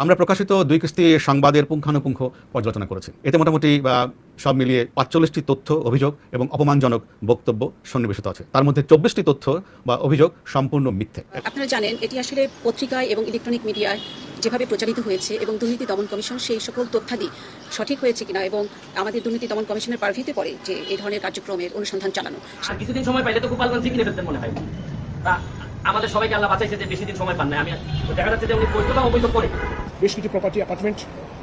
আমরা প্রকাশিত ২ কিস্তি সংবাদের পুঙ্খানুপুঙ্খ পর্যালোচনা করেছি। এতে মোটামুটি সব মিলিয়ে ৪৫টি তথ্য, অভিযোগ এবং অপমানজনক বক্তব্য সন্নিবেশিত আছে। তার মধ্যে ২৪টি তথ্য বা অভিযোগ সম্পূর্ণ মিথ্যে। আপনারা জানেন এটি আসলে পত্রিকায় এবং ইলেকট্রনিক মিডিয়ায় যেভাবে প্রচারিত হয়েছে এবং দুর্নীতি দমন কমিশন সেই সকল তথ্যাদি সঠিক হয়েছে কিনা এবং আমাদের দুর্নীতি দমন কমিশনের পারভিতে পড়ে যে এই ধরনের কার্যক্রমের অনুসন্ধান চালানো। কিছুদিন সময় পাইলে তো গোপালগঞ্জ কিনে ফেলতেন মনে হয়। আমাদের সবাইকে আল্লাহ বাঁচাইছে যে বেশি দিন সময় পান না। আমি দেখা যাচ্ছে যে উনি বৈধ বা অবৈধ করে বেশ কিছু প্রপার্টি অ্যাপার্টমেন্ট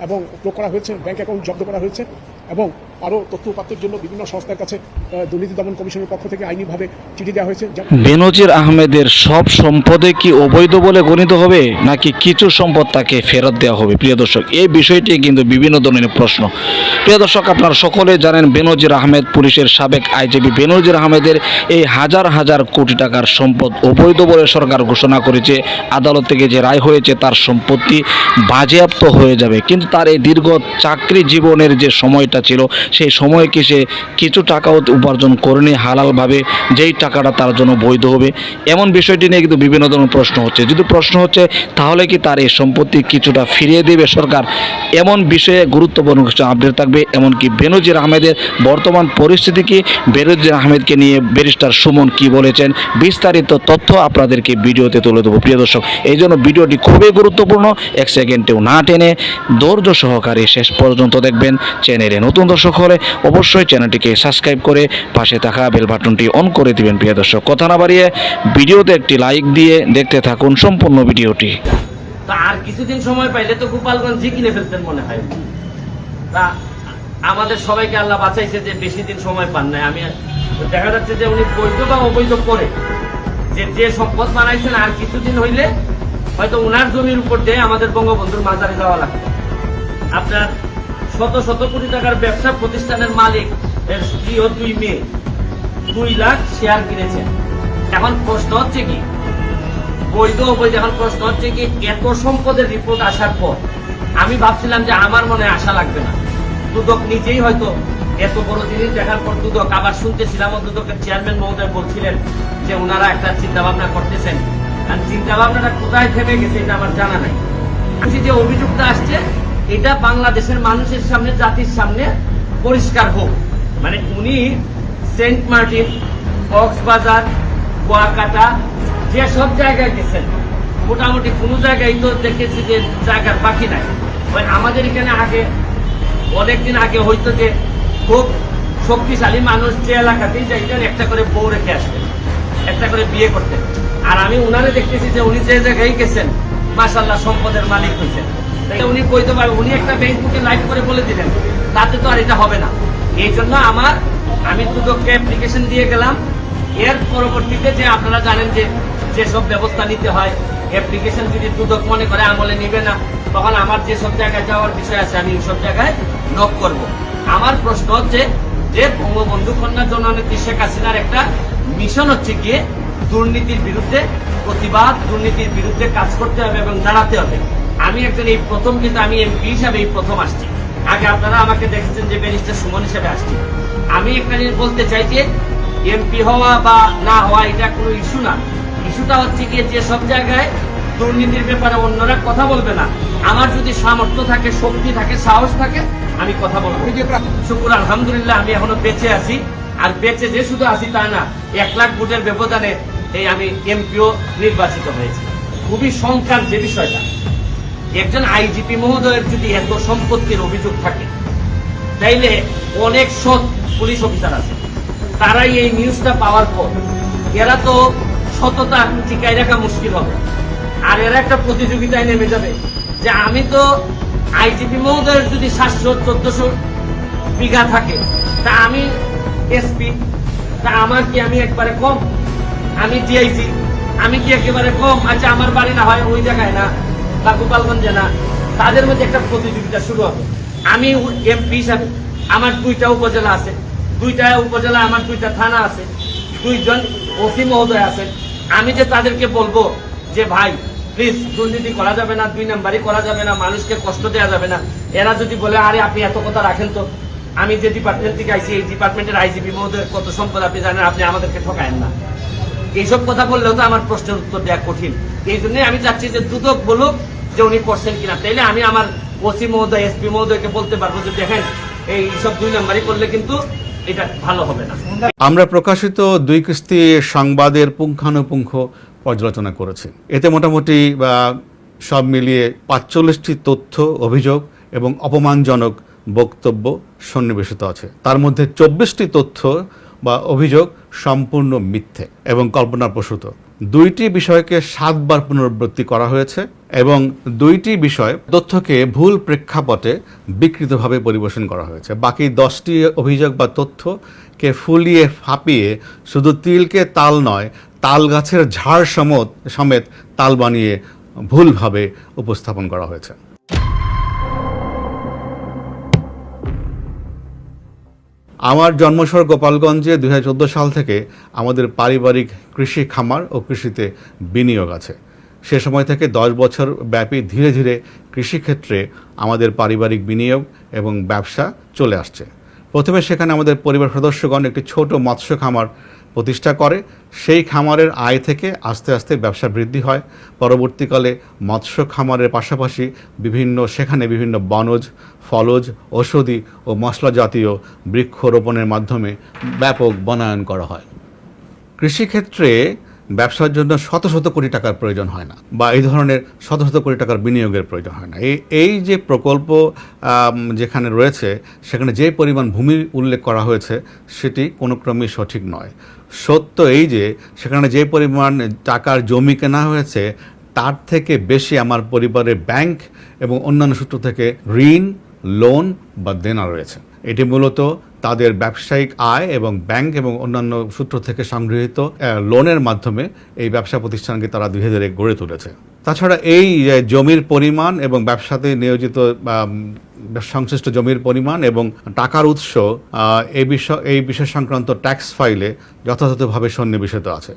এবং ব্লক করা হয়েছে, ব্যাংক অ্যাকাউন্ট জব্দ করা হয়েছে এবং আরও তথ্য উপাত্তের জন্য বিভিন্ন সংস্থার কাছে দুর্নীতি দমন কমিশনের পক্ষ থেকে আইনিভাবে চিঠি দেওয়া হয়েছে। বেনজির আহমেদের সব সম্পদে কি অবৈধ বলে গণিত হবে নাকি কিছু সম্পদ তাকে ফেরত দেওয়া হবে? প্রিয় দর্শক, এই বিষয়টি কিন্তু বিভিন্ন ধরনের প্রশ্ন। প্রিয় দর্শক, আপনারা সকলে জানেন বেনজির আহমেদ পুলিশের সাবেক আইজিপি। বেনজির আহমেদের এই হাজার হাজার কোটি টাকার সম্পদ অবৈধ বলে সরকার ঘোষণা করেছে। আদালত থেকে যে রায় হয়েছে তার সম্পত্তি বাজেয়াপ্ত হয়ে যাবে, কিন্তু তার এই দীর্ঘ চাকরি জীবনের যে সময়টা ছিল সেই সময় কি সে কিছু টাকাও উপার্জন করেনি হালালভাবে, যেই টাকাটা তার জন্য বৈধ হবে? এমন বিষয়টি নিয়ে কিন্তু বিভিন্ন ধরনের প্রশ্ন হচ্ছে। যদি প্রশ্ন হচ্ছে তাহলে কি তার এই সম্পত্তি কিছুটা ফিরিয়ে দেবে সরকার? এমন বিষয়ে গুরুত্বপূর্ণ কিছু আপডেট থাকবে। এমনকি বেনজির আহমেদের বর্তমান পরিস্থিতি কি, বেনজির আহমেদকে নিয়ে ব্যারিস্টার সুমন কি বলেছেন, বিস্তারিত তথ্য আপনাদেরকে ভিডিওতে তুলে দেবো। প্রিয় দর্শক, এই জন্য ভিডিওটি খুবই গুরুত্বপূর্ণ। এক সেকেন্ডেও না টেনে ধৈর্য সহকারে শেষ পর্যন্ত দেখবেন। চ্যানেলে নতুন দর্শক হলে অবশ্যই চ্যানেলটিকে সাবস্ক্রাইব করে পাশে থাকা বেল বাটনটি অন করে দিবেন। প্রিয় দর্শক, কথা না বাড়িয়ে ভিডিওতে একটি লাইক দিয়ে দেখতে থাকুন সম্পূর্ণ ভিডিওটি। আর কিছুদিন সময় পাইলে তো গোপালগঞ্জ কিনে ফেলতেন মনে হয়। আমাদের সবাইকে আল্লাহ বাঁচাইছে যে বেশি দিন সময় পান নাই। আমি দেখা যাচ্ছে যে উনি বৈধ বা অবৈধ করে যে সম্পদ বানাইছেন আর কিছুদিন হইলে হয়তো উনার জমির উপর দিয়ে আমাদের বঙ্গবন্ধুর মাজারে যাওয়া লাগবে। আপনার শত শত কোটি টাকার ব্যবসা প্রতিষ্ঠানের মালিক এর স্ত্রী ও 2 মেয়ে 2 লাখ শেয়ার কিনেছেন। এখন প্রশ্ন হচ্ছে কি, বৈধ অবৈধ, এখন প্রশ্ন হচ্ছে কি এত সম্পদের রিপোর্ট আসার পর আমি ভাবছিলাম যে আমার মনে আশা লাগবে না। দুদক নিজেই হয়তো এত বড় জিনিস দেখার পর দুদক, আবার শুনতেছিলাম দুদকের চেয়ারম্যান মহোদয় বলছিলেন যে ওনারা একটা চিন্তা ভাবনা করতেছেন। আর চিন্তা ভাবনাটা কোথায় থেমে গেছে এটা আমার জানা নাই। যে অভিযোগটা আসছে এটা বাংলাদেশের মানুষের সামনে, জাতির সামনে পরিষ্কার হোক। মানে উনি সেন্ট মার্টিন, কক্সবাজার, কুয়াকাটা যে সব জায়গায় গেছেন, মোটামুটি কোনো জায়গায় তো দেখেছি যে জায়গার বাকি নাই। আমাদের এখানে আগে অনেকদিন আগে হয়তো যে খুব শক্তিশালী মানুষ যে এলাকাতেই যাইতেন একটা করে বউ রেখে আসতেন, একটা করে বিয়ে করতেন। আর আমি উনারে দেখতেছি যে উনি যে জায়গায় গেছেন মাশাআল্লাহ সম্পদের মালিক হয়েছেন। উনি বৈধ ভাবে উনি একটা ফেসবুকে লাইভ করে বলে দিলেন, তাতে তো আর এটা হবে না। এই জন্য আমি দুদককে অ্যাপ্লিকেশন দিয়ে গেলাম। এর পরবর্তীতে যে আপনারা জানেন যে যেসব ব্যবস্থা নিতে হয়, অ্যাপ্লিকেশন যদি দুদক মনে করে আমলে নিবে না, তখন আমার যেসব জায়গায় যাওয়ার বিষয় আছে আমি সব জায়গায় নক করব। আমার প্রশ্ন হচ্ছে যে বঙ্গবন্ধু কন্যা জননেত্রী শেখ হাসিনার একটা মিশন হচ্ছে গিয়ে দুর্নীতির বিরুদ্ধে প্রতিবাদ, দুর্নীতির বিরুদ্ধে কাজ করতে হবে এবং দাঁড়াতে হবে। আমি একজন এই প্রথম, কিন্তু আমি এমপি হিসাবে এই প্রথম আসছি। আগে আপনারা আমাকে দেখেছেন যে ব্যারিস্টার সুমন হিসেবে আসছি। আমি একটা জিনিস বলতে চাই যে এমপি হওয়া বা না হওয়া এটা কোনো ইস্যু না। ইস্যুটা হচ্ছে গিয়ে যে সব জায়গায় দুর্নীতির ব্যাপারে অন্যরা কথা বলবে না, আমার যদি সামর্থ্য থাকে, শক্তি থাকে, সাহস থাকে, আমি কথা বলবো। শুকুর আলহামদুলিল্লাহ আমি এখনো বেঁচে আছি। আর বেঁচে যে শুধু আছি তা না, 1 লাখ ভোটের ব্যবধানে এই আমি এমপিও নির্বাচিত হয়েছি। খুবই সংখ্যার যে বিষয়টা, একজন আইজিপি মহোদয়ের যদি এত সম্পত্তির অভিযোগ থাকে, তাইলে অনেক সৎ পুলিশ অফিসার আছে, তারাই এই নিউজটা পাওয়ার পর এরা তো সততা টিকায় রাখা মুশকিল হবে। আর এরা একটা প্রতিযোগিতায় নেমে যাবে যে আমি তো আইজিপি মহোদয়ের যদি 700-1400 বিঘা থাকে, তা আমি এসপি, তা আমার কি আমি একবারে কম? আমি ডিআইজি, আমি কি একেবারে কম? আচ্ছা আমার বাড়ি না হয় ওই জায়গায় না বা গোপালগঞ্জে না, তাদের মধ্যে একটা প্রতিযোগিতা শুরু হবে। আমি এমপি হিসাবে আমার 2টা উপজেলা আছে, 2টা উপজেলা আমার 2টা থানা আছে, 2জন ওসি মহোদয় আছেন। আমি যে তাদেরকে বলবো যে ভাই প্লিজ দুর্নীতি করা যাবে না, 2 নাম্বারই করা যাবে না, মানুষকে কষ্ট দেওয়া যাবে না, এরা যদি বলে আরে আপনি এত কথা রাখেন তো, আমি যে ডিপার্টমেন্ট থেকে আইছি এই ডিপার্টমেন্টের আইজিপি মহোদয়ের কত সম্পদ আপনি জানেন, আপনি আমাদেরকে ঠকায়েন না, এইসব কথা বললেও তো আমার প্রশ্নের উত্তর দেওয়া কঠিন। এই জন্যই আমি চাচ্ছি যে দুদক বলুক, যে উনি করছেন কিনা, তাইলে আমি আমার ওসি মহোদয়, এসপি মহোদয়কে বলতে পারবো যে দেখেন এই সব 2 নাম্বারই করলে কিন্তু এটা ভালো হবে না। আমরা প্রকাশিত 2 কিস্তি সংবাদের পুঙ্খানুপুঙ্খ পর্যালোচনা করেছি। এতে মোটামুটি সব মিলিয়ে 45টি তথ্য, অভিযোগ এবং অপমানজনক বক্তব্য সন্নিবেশিত আছে। তার মধ্যে 24টি তথ্য বা অভিযোগ সম্পূর্ণ মিথ্যে এবং কল্পনাপ্রসূত। 2টি বিষয়কে 7 বার পুনরাবৃত্তি করা হয়েছে এবং 2টি বিষয় তথ্যকে ভুল প্রেক্ষাপটে বিকৃতভাবে পরিবেশন করা হয়েছে। বাকি 10টি অভিযোগ বা তথ্যকে ফুলিয়ে ফাঁপিয়ে শুধু তিলকে তাল নয়, তাল গাছের ঝাড় সমেত তাল বানিয়ে ভুলভাবে উপস্থাপন করা হয়েছে। আমার জন্মশহর গোপালগঞ্জে 2014 সাল থেকে আমাদের পারিবারিক কৃষি খামার ও কৃষিতে বিনিয়োগ আছে। সে সময় থেকে 10 বছর ব্যাপী ধীরে ধীরে কৃষিক্ষেত্রে আমাদের পারিবারিক বিনিয়োগ এবং ব্যবসা চলে আসছে। প্রথমে সেখানে আমাদের পরিবার সদস্যগণ একটি ছোট মৎস্য খামার প্রতিষ্ঠা করে। সেই খামারের আয় থেকে আস্তে আস্তে ব্যবসা বৃদ্ধি হয়। পরবর্তীকালে মৎস্য খামারের পাশাপাশি সেখানে বিভিন্ন বনজ, ফলজ, ঔষধি ও মশলা জাতীয় বৃক্ষরোপণের মাধ্যমে ব্যাপক বনায়ন করা হয়। কৃষিক্ষেত্রে ব্যবসার জন্য শত শত কোটি টাকার প্রয়োজন হয় না, বা এই ধরনের শত শত কোটি টাকার বিনিয়োগের প্রয়োজন হয় না। এই যে প্রকল্প যেখানে রয়েছে সেখানে যে পরিমাণ ভূমি উল্লেখ করা হয়েছে সেটি কোনো ক্রমেই সঠিক নয়। সত্য এই যে সেখানে যে পরিমাণ টাকার জমি কেনা হয়েছে তার থেকে বেশি আমার পরিবারের ব্যাংক এবং অন্যান্য সূত্র থেকে ঋণ, লোন বা দেনা রয়েছে। এটি মূলত তাদের ব্যবসায়িক আয় এবং ব্যাংক এবং অন্যান্য সূত্র থেকে সংগৃহীত লোনের মাধ্যমে এই ব্যবসা প্রতিষ্ঠানকে তারা ধীরে ধীরে গড়ে তুলেছে। তাছাড়া এই জমির পরিমাণ এবং ব্যবসাতে নিয়োজিত সংশ্লিষ্ট জমির পরিমাণ এবং টাকার উৎস এই বিষয় সংক্রান্ত ট্যাক্স ফাইলে যথাযথভাবে সন্নিবেশিত আছে।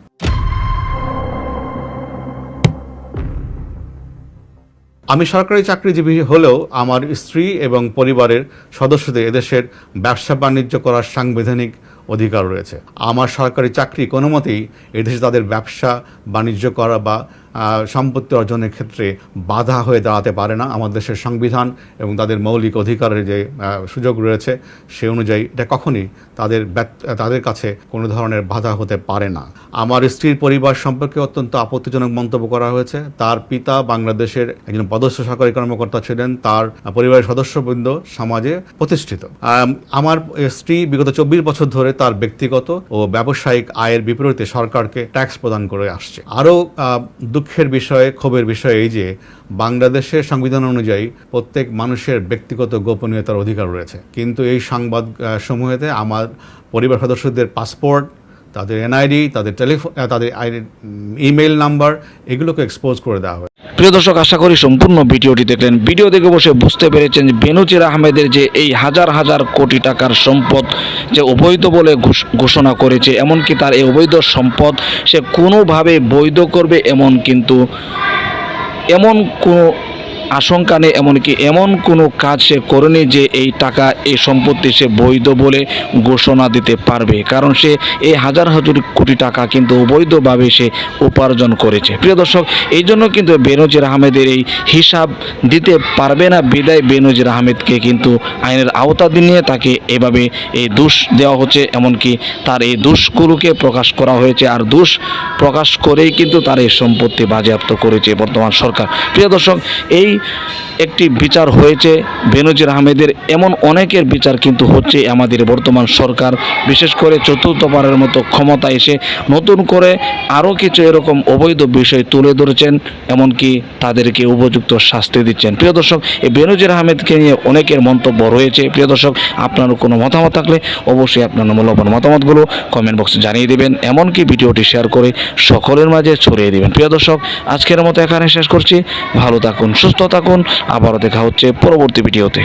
আমি সরকারি চাকরিজীবী হলেও আমার স্ত্রী এবং পরিবারের সদস্যদের এদেশের ব্যবসা বাণিজ্য করার সাংবিধানিক অধিকার রয়েছে। আমার সরকারি চাকরি কোনো মতেই এদেশে তাদের ব্যবসা বাণিজ্য করা বা সম্পত্তি অর্জনের ক্ষেত্রে বাধা হয়ে দাঁড়াতে পারে না। আমাদের দেশের সংবিধান এবং তাদের মৌলিক অধিকারের যে সুযোগ রয়েছে সে অনুযায়ী এটা কখনই তাদের কাছে কোনো ধরনের বাধা হতে পারে না। আমার স্ত্রীর পরিবার সম্পর্কে অত্যন্ত আপত্তিজনক মন্তব্য করা হয়েছে। তার পিতা বাংলাদেশের একজন পদস্থ সরকারি কর্মকর্তা ছিলেন, তার পরিবারের সদস্যবৃন্দ সমাজে প্রতিষ্ঠিত। আমার স্ত্রী বিগত 24 বছর ধরে তার ব্যক্তিগত ও ব্যবসায়িক আয়ের বিপরীতে সরকারকে ট্যাক্স প্রদান করে আসছে। আরও দুঃখের বিষয়, ক্ষোভের বিষয় এই যে বাংলাদেশের সংবিধান অনুযায়ী প্রত্যেক মানুষের ব্যক্তিগত গোপনীয়তার অধিকার রয়েছে, কিন্তু এই সংবাদ সমূহেতে আমার পরিবার সদস্যদের পাসপোর্ট, তাদের এনআইডি, তাদের ইমেইল নাম্বার এগুলোকে এক্সপোজ করে দেওয়া হয়। প্রিয় দর্শক, আশা করি সম্পূর্ণ ভিডিওটি দেখলেন। ভিডিও দেখে বসে বুঝতে পেরেছেন যে বেনজির আহমেদের যে এই হাজার হাজার কোটি টাকার সম্পদ যে অবৈধ বলে ঘোষণা করেছে, এমনকি তার এই অবৈধ সম্পদ সে কোনোভাবে বৈধ করবে এমন কোনো আশঙ্কা নেই, এমনকি এমন কোনো কাজ সে করেনি যে এই টাকা, এই সম্পত্তি সে বৈধ বলে ঘোষণা দিতে পারবে, কারণ সে এই হাজার হাজার কোটি টাকা কিন্তু অবৈধভাবে সে উপার্জন করেছে। প্রিয় দর্শক, এই জন্য কিন্তু বেনজির আহমেদের এই হিসাব দিতে পারবে না, বিদায় বেনজির আহমেদকে কিন্তু আইনের আওতা নিয়ে তাকে এভাবে এই দোষ দেওয়া হচ্ছে, এমনকি তার এই দোষগুলোকে প্রকাশ করা হয়েছে, আর দোষ প্রকাশ করেই কিন্তু তার এই সম্পত্তি বাজেয়াপ্ত করেছে বর্তমান সরকার। প্রিয় দর্শক, এই একটি বিচার হয়েছে বেনজির আহমেদের, এমন অনেকের বিচার কিন্তু হচ্ছে আমাদের বর্তমান সরকার, বিশেষ করে চতুর্থবারের মতো ক্ষমতা এসে নতুন করে আরও কিছু এরকম অবৈধ বিষয় তুলে ধরেছেন, এমনকি তাদেরকে উপযুক্ত শাস্তি দিচ্ছেন। প্রিয় দর্শক, এই বেনজির আহমেদকে নিয়ে অনেকের মন্তব্য রয়েছে। প্রিয় দর্শক, আপনার কোনো মতামত থাকলে অবশ্যই আপনার মূল্যবান মতামতগুলো কমেন্ট বক্সে জানিয়ে দেবেন, এমনকি ভিডিওটি শেয়ার করে সকলের মাঝে ছড়িয়ে দেবেন। প্রিয় দর্শক, আজকের মতো এখানে শেষ করছি। ভালো থাকুন, সুস্থ থাকুন, আবারও দেখা হচ্ছে পরবর্তী ভিডিওতে।